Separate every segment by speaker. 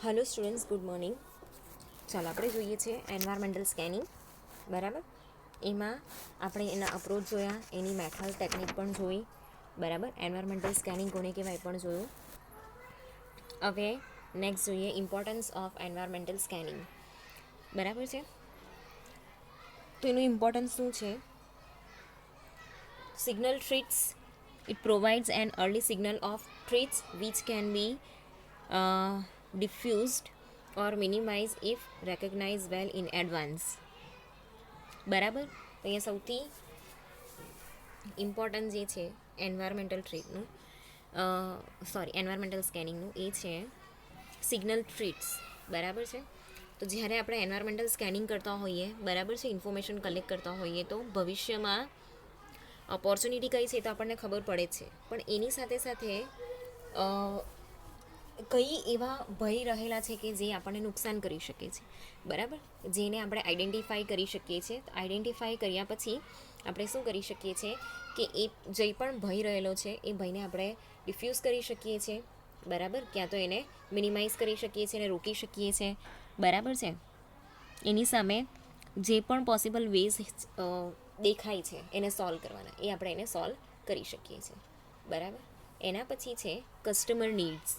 Speaker 1: Hello students, good morning. ચાલો આપણે જોઈએ છે એન્વાયરમેન્ટલ સ્કેનિંગ. બરાબર, એમાં આપણે એના અપ્રોચ જોયા, એની મેથડ ટેકનિક પણ જોઈ. બરાબર, એન્વાયરમેન્ટલ સ્કેનિંગ કોને કહેવાય પણ જોયું. હવે નેક્સ્ટ જોઈએ ઇમ્પોર્ટન્સ ઓફ એન્વાયરમેન્ટલ સ્કેનિંગ. બરાબર છે, તો એનું ઇમ્પોર્ટન્સ શું છે? Signal threats. It provides an early signal of threats which can be diffused or minimized if recognized well in advance. બરાબર, તો અહીંયા સૌથી ઇમ્પોર્ટન્ટ જે છે એન્વાયરમેન્ટલ થ્રેટનું એન્વાયરમેન્ટલ સ્કેનિંગનું એ છે સિગ્નલ થ્રેટ્સ. બરાબર છે, તો જ્યારે આપણે એન્વાયરમેન્ટલ સ્કેનિંગ કરતા હોઈએ, બરાબર છે, ઇન્ફોર્મેશન કલેક્ટ કરતા હોઈએ તો ભવિષ્યમાં ઓપોર્ચ્યુનિટી કઈ છે તો આપણને ખબર પડે જ છે, પણ એની સાથે સાથે કઈ એવા ભય રહેલા છે કે જે આપણને નુકસાન કરી શકે છે. બરાબર, જેને આપણે આઈડેન્ટિફાઈ કરી શકીએ છીએ. તો આઈડેન્ટિફાઈ કર્યા પછી આપણે શું કરી શકીએ છીએ કે એ જે પણ ભય રહેલો છે એ ભયને આપણે ડિફ્યુઝ કરી શકીએ છીએ. બરાબર, ક્યાં તો એને મિનિમાઇઝ કરી શકીએ છીએ અને રોકી શકીએ છીએ. બરાબર છે, એની સામે જે પણ પોસિબલ વેઝ દેખાય છે એને સોલ્વ કરવાના, એ આપણે એને સોલ્વ કરી શકીએ છીએ. બરાબર, એના પછી છે customer needs.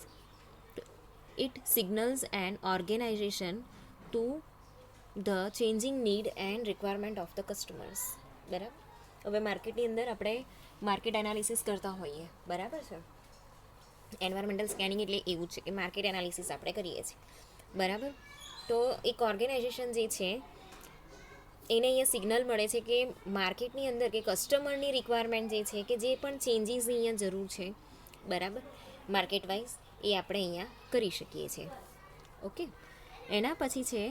Speaker 1: It signals an organization to the changing need and requirement of the customers. બરાબર, હવે માર્કેટની અંદર આપણે માર્કેટ એનાલિસિસ કરતા હોઈએ. બરાબર છે, એન્વાયરમેન્ટલ સ્કેનિંગ એટલે એવું છે કે માર્કેટ એનાલિસિસ આપણે કરીએ છીએ. બરાબર, તો એક ઓર્ગેનાઇઝેશન જે છે એને અહીંયા સિગ્નલ મળે છે કે માર્કેટની અંદર કે કસ્ટમરની રિક્વાયરમેન્ટ જે છે કે જે પણ ચેન્જીસની અહીંયા જરૂર છે, બરાબર, માર્કેટ વાઇઝ એ આપણે અહીંયા કરી શકીએ છીએ. ઓકે, એના પછી છે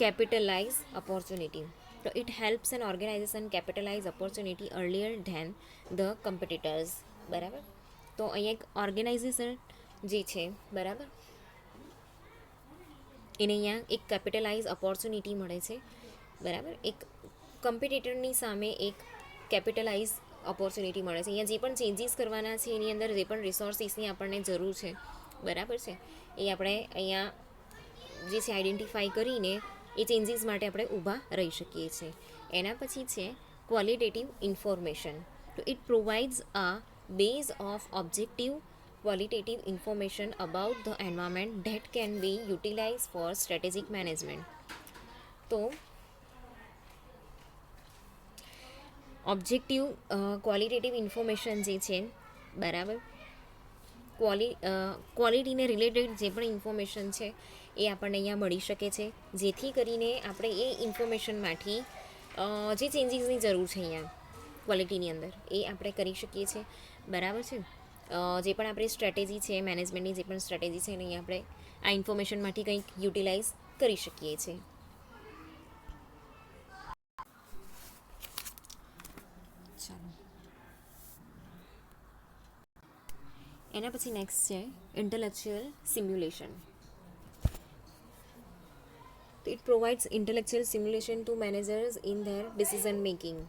Speaker 1: કેપિટલાઇઝ ઓપોર્ચ્યુનિટી. તો it helps an organization capitalize opportunity earlier than the competitors. બરાબર, તો અહીંયા એક ઓર્ગેનાઇઝેશન જે છે, બરાબર, એને અહીંયા એક કેપિટલાઇઝ ઓપોર્ચ્યુનિટી મળે છે. બરાબર, એક કમ્પિટિટરની સામે એક કેપિટલાઇઝ ઓપોર્ચ્યુનિટી મળે છે. અહીંયા જે પણ ચેન્જીસ કરવાના છે એની અંદર જે પણ રિસોર્સિસની આપણને જરૂર છે, બરાબર છે, એ આપણે અહીંયા જે છે આઈડેન્ટિફાઈ કરીને એ ચેન્જીસ માટે આપણે ઊભા રહી શકીએ છીએ. એના પછી છે ક્વોલિટેટિવ ઇન્ફોર્મેશન. તો it provides a base of objective qualitative information about the environment that can be utilized for strategic management. તો ઓબ્જેક્ટિવ ક્વોલિટેટિવ ઇન્ફોર્મેશન જે છે, બરાબર, ક્વોલિટીને રિલેટેડ જે પણ ઇન્ફોર્મેશન છે એ આપણને અહીંયા મળી શકે છે, જેથી કરીને આપણે એ ઇન્ફોર્મેશનમાંથી જે ચેન્જીસની જરૂર છે અહીંયા ક્વોલિટીની અંદર એ આપણે કરી શકીએ છીએ. બરાબર છે, જે પણ આપણી સ્ટ્રેટેજી છે, મેનેજમેન્ટની જે પણ સ્ટ્રેટેજી છે એને આપણે આ ઇન્ફોર્મેશનમાંથી કંઈક યુટિલાઇઝ કરી શકીએ છીએ. ચાલો, એના પછી નેક્સ્ટ છે ઇન્ટેલેક્ચુઅલ સિમ્યુલેશન. તો it provides intellectual simulation to managers in their decision making.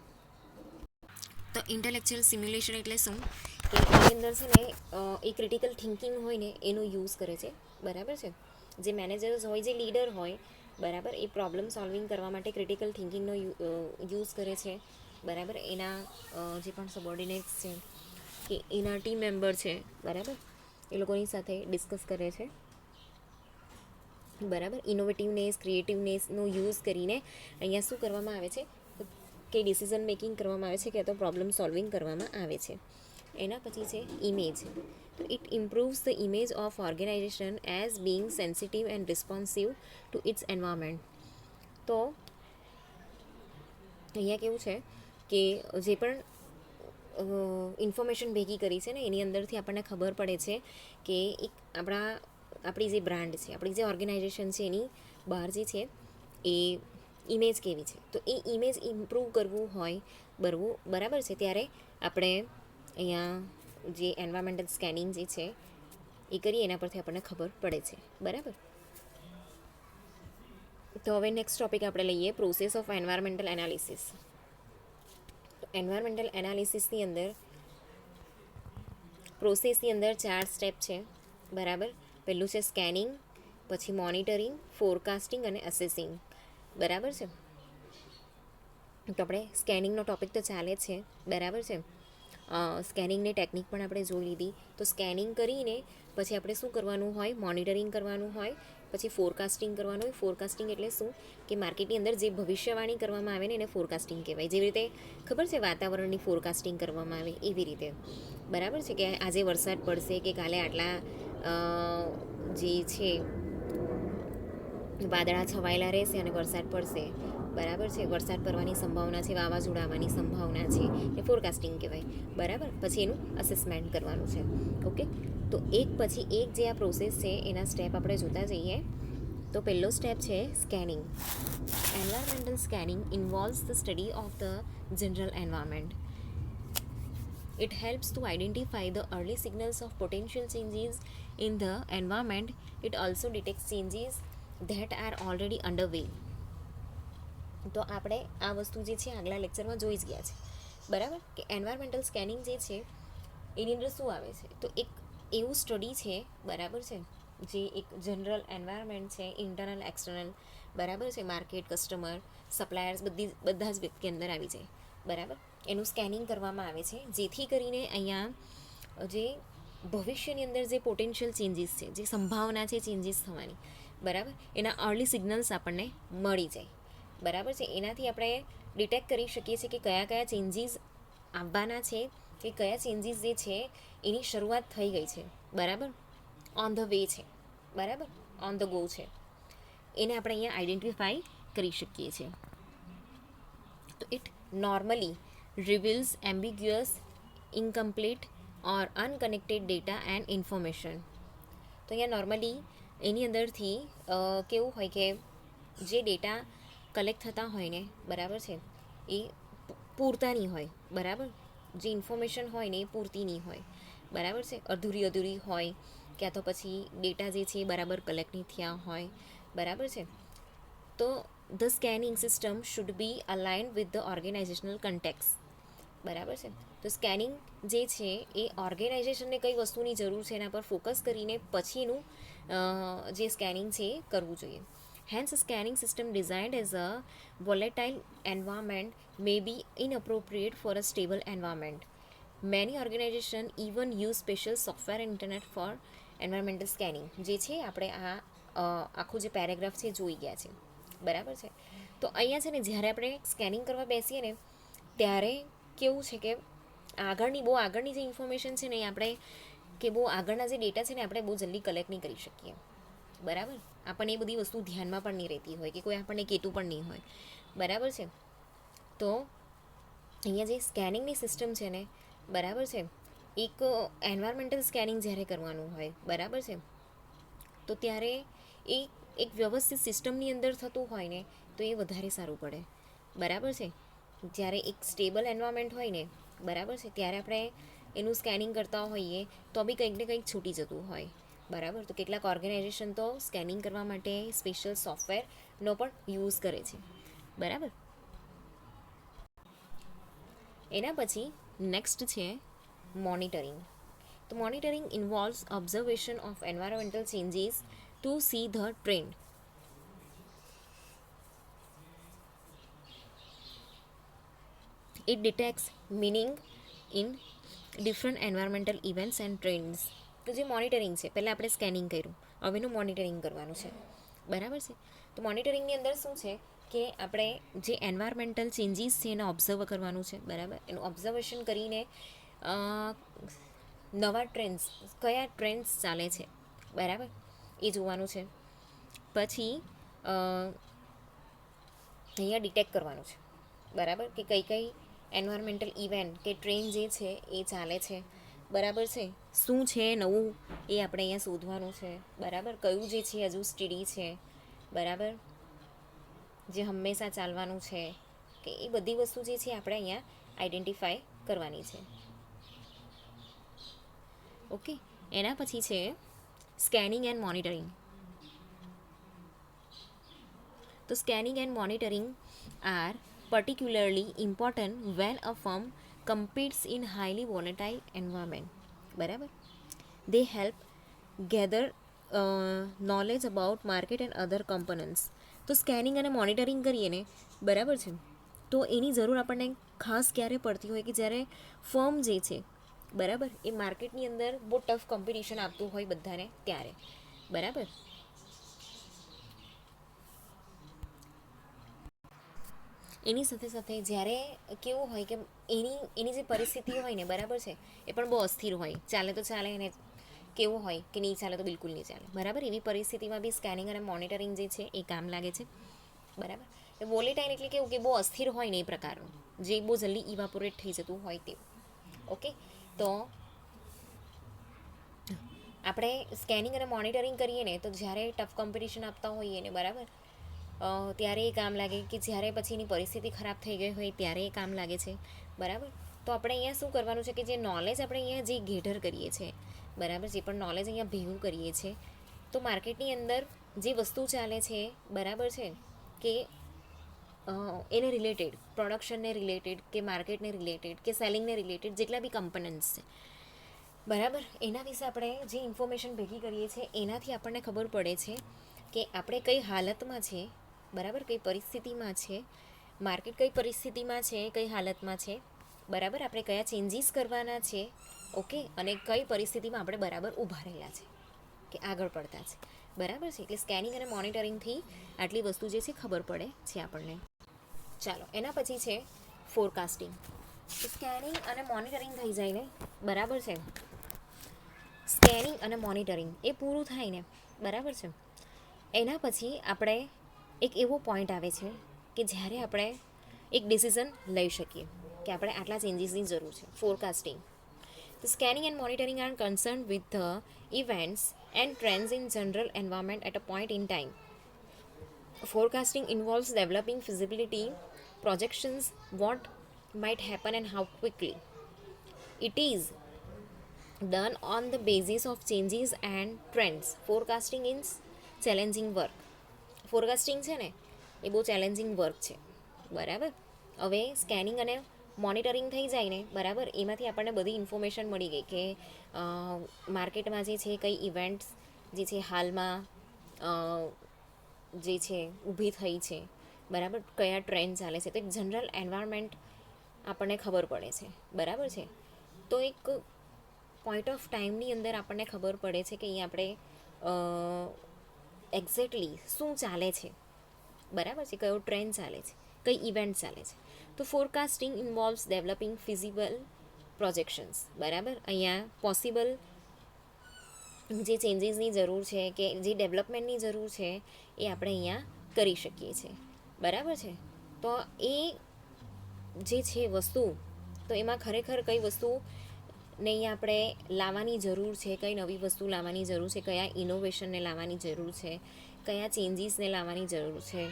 Speaker 1: તો ઇન્ટેલેક્ચુઅલ સિમ્યુલેશન એટલે શું કે એની અંદર છે ને એ ક્રિટિકલ થિંકિંગ હોય ને એનો યુઝ કરે છે. બરાબર છે, જે મેનેજર્સ હોય, જે લીડર હોય, બરાબર, એ પ્રોબ્લેમ સોલ્વિંગ કરવા માટે ક્રિટિકલ થિંકિંગનો યુઝ કરે છે. બરાબર, એના જે પણ સબોર્ડિનેટ્સ છે કે એના ટીમ મેમ્બર છે, બરાબર, એ લોકોની સાથે ડિસ્કસ કરે છે. બરાબર, ઇનોવેટિવનેસ, ક્રિએટિવનેસનો યુઝ કરીને અહીંયા શું કરવામાં આવે છે કે ડિસિઝન મેકિંગ કરવામાં આવે છે કે તો પ્રોબ્લેમ સોલ્વિંગ કરવામાં આવે છે. એના પછી છે ઇમેજ. તો it improves the image of organization as being sensitive and responsive to its environment. તો અહીંયા કેવું છે કે જે પણ ઇન્ફોર્મેશન ભેગી કરી છે ને એની અંદરથી આપણને ખબર પડે છે કે એક આપણી જે બ્રાન્ડ છે, આપણી જે ઓર્ગેનાઇઝેશન છે એની બહાર જે છે એ ઇમેજ કેવી છે. તો એ ઇમેજ ઇમ્પ્રૂવ કરવું હોય, બરાબર છે, ત્યારે આપણે અહીંયા જે એન્વાયરમેન્ટલ સ્કેનિંગ જે છે એ કરીએ એના પરથી આપણને ખબર પડે છે. બરાબર, તો હવે નેક્સ્ટ ટોપિક આપણે લઈએ પ્રોસેસ ઓફ એન્વાયરમેન્ટલ એનાલિસિસ. તો એન્વાયરમેન્ટલ એનાલિસિસની અંદર પ્રોસેસની અંદર 4 સ્ટેપ છે. બરાબર, પહેલું છે સ્કેનિંગ, પછી મોનિટરિંગ, ફોરકાસ્ટિંગ અને અસેસિંગ. બરાબર છે. તો આપણે સ્કેનિંગનો ટોપિક તો ચાલે જ છે. બરાબર છે. સ્કેનિંગની ટેકનિક પણ આપણે જોઈ લીધી. તો સ્કેનિંગ કરીને પછી આપણે શું કરવાનું હોય, મોનિટરિંગ કરવાનું હોય, પછી ફોરકાસ્ટિંગ કરવાનું હોય. ફોરકાસ્ટિંગ એટલે શું કે માર્કેટની અંદર જે ભવિષ્યવાણી કરવામાં આવે ને એને ફોરકાસ્ટિંગ કહેવાય. જેવી રીતે ખબર છે વાતાવરણની ફોરકાસ્ટિંગ કરવામાં આવે એવી રીતે. બરાબર છે કે આજે વરસાદ પડશે કે કાલે આટલા જે છે વાદળા છવાયેલા રહેશે અને વરસાદ પડશે. બરાબર છે. વરસાદ પડવાની સંભાવના છે, વાવાઝોડા આવવાની સંભાવના છે, એ ફોરકાસ્ટિંગ કહેવાય. બરાબર. પછી એનું અસેસમેન્ટ કરવાનું છે. ઓકે. તો એક પછી એક જે આ પ્રોસેસ છે એના સ્ટેપ આપણે જોતા જઈએ. તો પહેલો સ્ટેપ છે scanning. Environmental scanning ઇન્વોલ્વ્સ the study of the general environment. It helps to identify the early signals of potential changes in the environment. It also detects changes that are already underway. તો આપણે આ વસ્તુ જે છે આગલા લેક્ચરમાં જોઈ જ ગયા છે. બરાબર કે એન્વાયરમેન્ટલ સ્કેનિંગ જે છે એની અંદર શું આવે છે, તો એક એવું સ્ટડી છે. બરાબર છે. જે એક જનરલ એન્વાયરમેન્ટ છે, ઇન્ટરનલ એક્સટર્નલ. બરાબર છે. માર્કેટ, કસ્ટમર, સપ્લાયર્સ બધા જ વ્યક્તિ અંદર આવી જાય. બરાબર. એનું સ્કેનિંગ કરવામાં આવે છે જેથી કરીને અહીંયા જે ભવિષ્યની અંદર જે પોટેન્શિયલ ચેન્જીસ છે, જે સંભાવના છે ચેન્જીસ થવાની, બરાબર, એના અર્લી સિગ્નલ્સ આપણને મળી જાય. બરાબર છે. એનાથી આપણે ડિટેક્ટ કરી શકીએ છીએ કે કયા કયા ચેન્જીસ આવવાના છે, કે કયા ચેન્જીસ જે છે એની શરૂઆત થઈ ગઈ છે. બરાબર. ઓન ધ વે છે. બરાબર. ઓન ધ ગો છે. એને આપણે અહીંયા આઈડેન્ટિફાઈ કરી શકીએ છીએ. તો it normally reveals ambiguous, incomplete or unconnected data and information. તો અહીંયા નોર્મલી એની અંદરથી કેવું હોય કે જે ડેટા કલેક્ટ થતા હોય ને, બરાબર છે, એ પૂરતા નહીં હોય. બરાબર. જે ઇન્ફોર્મેશન હોય ને એ પૂરતી નહીં હોય. બરાબર છે. અધૂરી હોય, ક્યાં તો પછી ડેટા જે છે એ બરાબર કલેક્ટ નહીં થયા હોય. બરાબર છે. તો the scanning system should be aligned with the organizational context. બરાબર છે. તો સ્કેનિંગ જે છે એ ઓર્ગેનાઇઝેશનને કઈ વસ્તુની જરૂર છે એના પર ફોકસ કરીને પછીનું જે સ્કેનિંગ છે એ કરવું જોઈએ. Hence scanning system designed as a volatile environment may be inappropriate for a stable environment. Many organization even use special software internet for environmental scanning. જે છે આપણે આ આખું જે પેરેગ્રાફ છે જોઈ ગયા છે. બરાબર છે. તો અહીંયા છે ને જ્યારે આપણે સ્કેનિંગ કરવા બેસીએ ને ત્યારે કેવું છે કે બહુ આગળની જે ઇન્ફોર્મેશન છે ને એ આપણે કે બહુ આગળના જે ડેટા છે ને આપણે બહુ જલ્દી કલેક્ટ નહીં કરી શકીએ. બરાબર. આપણને એ બધી વસ્તુ ધ્યાનમાં પણ નહીં રહેતી હોય કે કોઈ આપણને કહેતું પણ નહીં હોય. બરાબર છે. તો અહીંયા જે સ્કેનિંગની સિસ્ટમ છે ને, બરાબર છે, એક એન્વાયરમેન્ટલ સ્કેનિંગ જ્યારે કરવાનું હોય, બરાબર છે, તો ત્યારે એ એક વ્યવસ્થિત સિસ્ટમની અંદર થતું હોય ને તો એ વધારે સારું પડે. બરાબર છે. જ્યારે એક સ્ટેબલ એન્વાયરમેન્ટ હોય ને, બરાબર છે, ત્યારે આપણે એનું સ્કેનિંગ કરતા હોઈએ તો બી કંઈક ને કંઈક છૂટી જતું હોય. બરાબર. તો કેટલાક ઓર્ગેનાઇઝેશન તો સ્કેનિંગ કરવા માટે સ્પેશિયલ સોફ્ટવેરનો પણ યુઝ કરે છે. બરાબર. એના પછી નેક્સ્ટ છે મોનિટરિંગ. તો monitoring involves observation of environmental changes to see the trend. It detects meaning in different environmental events and trends. તો જે મોનિટરિંગ છે, પહેલાં આપણે સ્કેનિંગ કર્યું, હવે એનું મોનિટરિંગ કરવાનું છે. બરાબર છે. તો મોનિટરિંગની અંદર શું છે કે આપણે જે એન્વાયરમેન્ટલ ચેન્જીસ છે એને ઓબ્ઝર્વ કરવાનું છે. બરાબર. એનું ઓબ્ઝર્વેશન કરીને નવા કયા ટ્રેન્ડ્સ ચાલે છે, બરાબર, એ જોવાનું છે. પછી અહીંયા ડિટેક્ટ કરવાનું છે. બરાબર. કે કઈ એન્વાયરમેન્ટલ ઇવેન્ટ કે ટ્રેન્ડ જે છે એ ચાલે છે. બરાબર છે. શું છે નવું એ આપણે અહીંયા શોધવાનું છે. બરાબર. કયું જે છે હજુ સ્ટડી છે, બરાબર, જે હંમેશા ચાલવાનું છે, કે એ બધી વસ્તુ જે છે આપણે અહીંયા આઈડેન્ટિફાઈ કરવાની છે. ઓકે. એના પછી છે સ્કેનિંગ એન્ડ મોનિટરિંગ. તો scanning and monitoring are particularly important when a firm competes in highly volatile environment. બરાબર. They help gather knowledge about market and other components. તો સ્કેનિંગ અને મોનિટરિંગ કરીએ ને, બરાબર છે, તો એની જરૂર આપણને ખાસ ક્યારે પડતી હોય કે જ્યારે ફર્મ જે છે, બરાબર, એ માર્કેટની અંદર બહુ ટફ કોમ્પિટિશન આપતું હોય બધાને ત્યારે, બરાબર. એની સાથે સાથે જ્યારે કેવું હોય કે એની જે પરિસ્થિતિ હોય ને, બરાબર છે, એ પણ બહુ અસ્થિર હોય. ચાલે તો ચાલે, એને કેવું હોય કે નહીં ચાલે તો બિલકુલ નહીં ચાલે, બરાબર. એવી પરિસ્થિતિમાં બી સ્કેનિંગ અને મોનિટરિંગ જે છે એ કામ લાગે છે, બરાબર. એ વોલેટાઇલ એટલે કેવું કે બહુ અસ્થિર હોય ને એ પ્રકારનું, જે બહુ જલ્દી ઇવાપોરેટ થઈ જતું હોય તેવું. ઓકે, તો આપણે સ્કેનિંગ અને મોનિટરિંગ કરીએ ને, તો જ્યારે ટફ કોમ્પિટિશન આપતા હોઈએ ને, બરાબર, ત્યારે એ કામ લાગે કે જ્યારે પછીની પરિસ્થિતિ ખરાબ થઈ ગઈ હોય ત્યારે એ કામ લાગે છે, બરાબર. તો આપણે અહીંયા શું કરવાનું છે કે જે નોલેજ આપણે અહીંયા જે ગેધર કરીએ છીએ, બરાબર, જે પણ નોલેજ અહીંયા ભેગું કરીએ છીએ, તો માર્કેટની અંદર જે વસ્તુ ચાલે છે, બરાબર છે, કે એને રિલેટેડ, પ્રોડક્શનને રિલેટેડ કે માર્કેટને રિલેટેડ કે સેલિંગને રિલેટેડ જેટલા બી કમ્પોનન્ટ્સ છે, બરાબર, એના વિશે આપણે જે ઇન્ફોર્મેશન ભેગી કરીએ છીએ એનાથી આપણને ખબર પડે છે કે આપણે કઈ હાલતમાં છે, બરાબર, કઈ પરિસ્થિતિમાં છે, માર્કેટ કઈ પરિસ્થિતિમાં છે, કઈ હાલતમાં છે, બરાબર, આપણે કયા ચેન્જીસ કરવાના છે, ઓકે, અને કઈ પરિસ્થિતિમાં આપણે બરાબર ઊભા રહેલા છે કે આગળ પડતા છે, બરાબર છે. એટલે સ્કેનિંગ અને મોનિટરિંગથી આટલી વસ્તુ જે છે ખબર પડે છે આપણને. ચાલો, એના પછી છે ફોરકાસ્ટિંગ. સ્કેનિંગ અને મોનિટરિંગ થઈ જાય ને, બરાબર છે, સ્કેનિંગ અને મોનિટરિંગ એ પૂરું થાય ને, બરાબર છે, એના પછી આપણે એક એવો પોઈન્ટ આવે છે કે જ્યારે આપણે એક ડિસિઝન લઈ શકીએ કે આપણે આટલા ચેન્જીસની જરૂર છે. Forecasting. The scanning and monitoring are concerned with the events and trends in general environment at a point in time. Forecasting involves developing feasibility projections, what might happen and how quickly. It is done on the basis of changes and trends. Forecasting is challenging work. Forecasting છે ને એ બહુ challenging work છે, બરાબર. હવે scanning અને monitoring થઈ જાય ને, બરાબર, એમાંથી આપણને બધી ઇન્ફોર્મેશન મળી ગઈ કે માર્કેટમાં જે છે કઈ ઇવેન્ટ્સ જે છે હાલમાં જે છે ઊભી થઈ છે, બરાબર, કયા ટ્રેન્ડ ચાલે છે, તો એક જનરલ એન્વાયરમેન્ટ આપણને ખબર પડે છે, બરાબર છે. તો એક પોઈન્ટ ઓફ ટાઈમની અંદર આપણને ખબર પડે છે કે અહીં આપણે એક્ઝેક્ટલી શું ચાલે છે, બરાબર છે, કયો ટ્રેન્ડ ચાલે છે, કઈ ઇવેન્ટ ચાલે છે. તો ફોરકાસ્ટિંગ ઇન્વોલ્વ્સ ડેવલપિંગ ફિઝિબલ પ્રોજેક્શન્સ, બરાબર. અહીંયા પોસિબલ જે ચેન્જીસની જરૂર છે કે જે ડેવલપમેન્ટની જરૂર છે એ આપણે અહીંયા કરી શકીએ છીએ, બરાબર છે. તો એ જે છે વસ્તુ, તો એમાં ખરેખર કઈ વસ્તુ ને અહીંયા આપણે લાવવાની જરૂર છે, કઈ નવી વસ્તુ લાવવાની જરૂર છે, કયા ઇનોવેશનને લાવવાની જરૂર છે, કયા ચેન્જીસને લાવવાની જરૂર છે,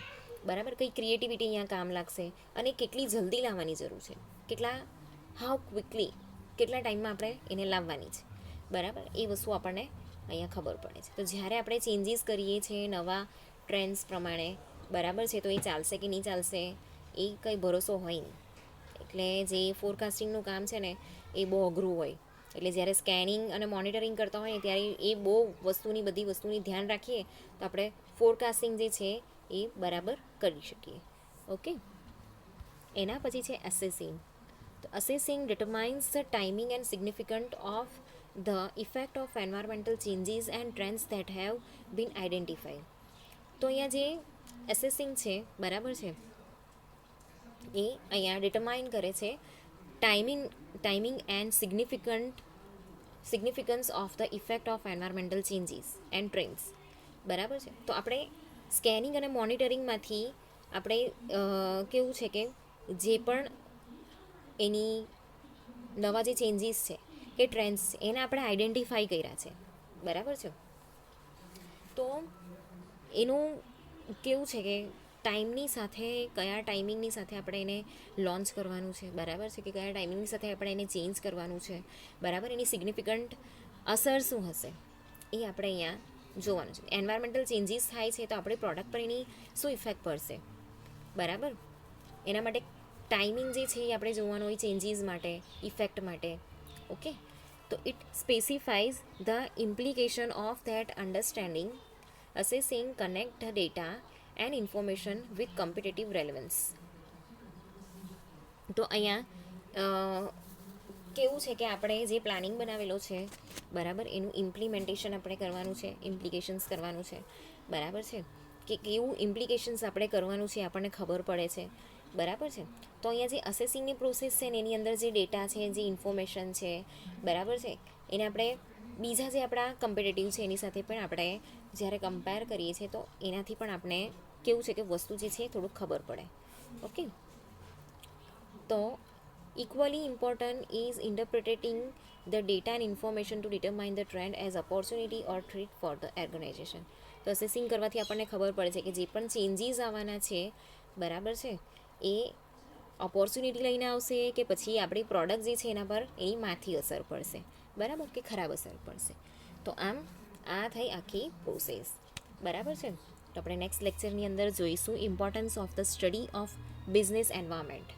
Speaker 1: બરાબર, કઈ ક્રિએટિવિટી અહીંયા કામ લાગશે અને કેટલી જલ્દી લાવવાની જરૂર છે, હાઉ ક્વિકલી, કેટલા ટાઈમમાં આપણે એને લાવવાની છે, બરાબર, એ વસ્તુ આપણને અહીંયા ખબર પડે છે. તો જ્યારે આપણે ચેન્જીસ કરીએ છીએ નવા ટ્રેન્ડ્સ પ્રમાણે, બરાબર છે, તો એ ચાલશે કે નહીં ચાલશે એ કંઈ ભરોસો હોય નહીં. એટલે જે ફોરકાસ્ટિંગનું કામ છે ને એ બહુ અઘરું હોય. એટલે જ્યારે સ્કેનિંગ અને મોનિટરિંગ કરતા હોય ત્યારે એ બહુ બધી વસ્તુની ધ્યાન રાખીએ તો આપણે ફોરકાસ્ટિંગ જે છે એ બરાબર કરી શકીએ. ઓકે, એના પછી છે એસેસિંગ. તો અસેસિંગ determines the timing and significant of the effect of environmental changes and trends that have been identified. તો અહીંયા જે એસેસિંગ છે, બરાબર છે, એ અહીંયા ડિટરમાઇન કરે છે timing and significance of the effect of environmental changes and trends, બરાબર છે. તો આપણે સ્કેનિંગ અને મોનિટરિંગમાંથી આપણે કેવું છે કે જે પણ એની નવા જે ચેન્જીસ છે કે ટ્રેન્ડ્સ છે એને આપણે આઈડેન્ટિફાઈ કર્યા છે, બરાબર છે. તો એનું કેવું છે કે ટાઈમની સાથે, કયા ટાઈમિંગની સાથે આપણે એને લોન્ચ કરવાનું છે, બરાબર છે, કે કયા ટાઈમિંગની સાથે આપણે એને ચેન્જ કરવાનું છે, બરાબર, એની સિગ્નિફિકન્ટ અસર શું હશે એ આપણે અહીંયા જોવાનું છે. એન્વાયરમેન્ટલ ચેન્જીસ થાય છે તો આપણી પ્રોડક્ટ પર એની શું ઇફેક્ટ પડશે, બરાબર. એના માટે ટાઈમિંગ જે છે એ આપણે જોવાનું હોય ચેન્જીસ માટે, ઇફેક્ટ માટે. ઓકે, તો it specifies the implication of that understanding, assessing connect the data and information with competitive relevance. તો અહીંયા કેવું છે કે આપણે જે પ્લાનિંગ બનાવેલો છે બરાબર, એનું ઇમ્પ્લિમેન્ટેશન આપણે કરવાનું છે, ઇમ્પ્લિકેશન્સ કરવાનું છે બરાબર છે, કે કેવું ઇમ્પ્લિકેશન્સ આપણે કરવાનું છે આપણને ખબર પડે છે બરાબર છે. તો અહીંયા જે અસેસિંગની પ્રોસેસ છે ને એની અંદર જે ડેટા છે, જે ઇન્ફોર્મેશન છે બરાબર છે, એને આપણે બીજા જે આપણા કમ્પિટેટિવ છે એની સાથે પણ આપણે જ્યારે કમ્પેર કરીએ છીએ તો એનાથી પણ આપણે કેવું છે કે વસ્તુ જે છે થોડુંક ખબર પડે. ઓકે, તો equally important is interpreting the data and information to determine the trend as opportunity or threat for the organization. તો અસેસિંગ કરવાથી આપણને ખબર પડે છે કે જે પણ ચેન્જીસ આવવાના છે બરાબર છે એ ઓપોર્ચ્યુનિટી લઈને આવશે કે પછી આપણી પ્રોડક્ટ જે છે એના પર એની માથી અસર પડશે બરાબર, કે ખરાબ અસર પડશે. તો આમ આ થઈ આખી પ્રોસેસ બરાબર છે. તો આપણે નેક્સ્ટ લેક્ચરની અંદર જોઈશું importance of the study of business environment.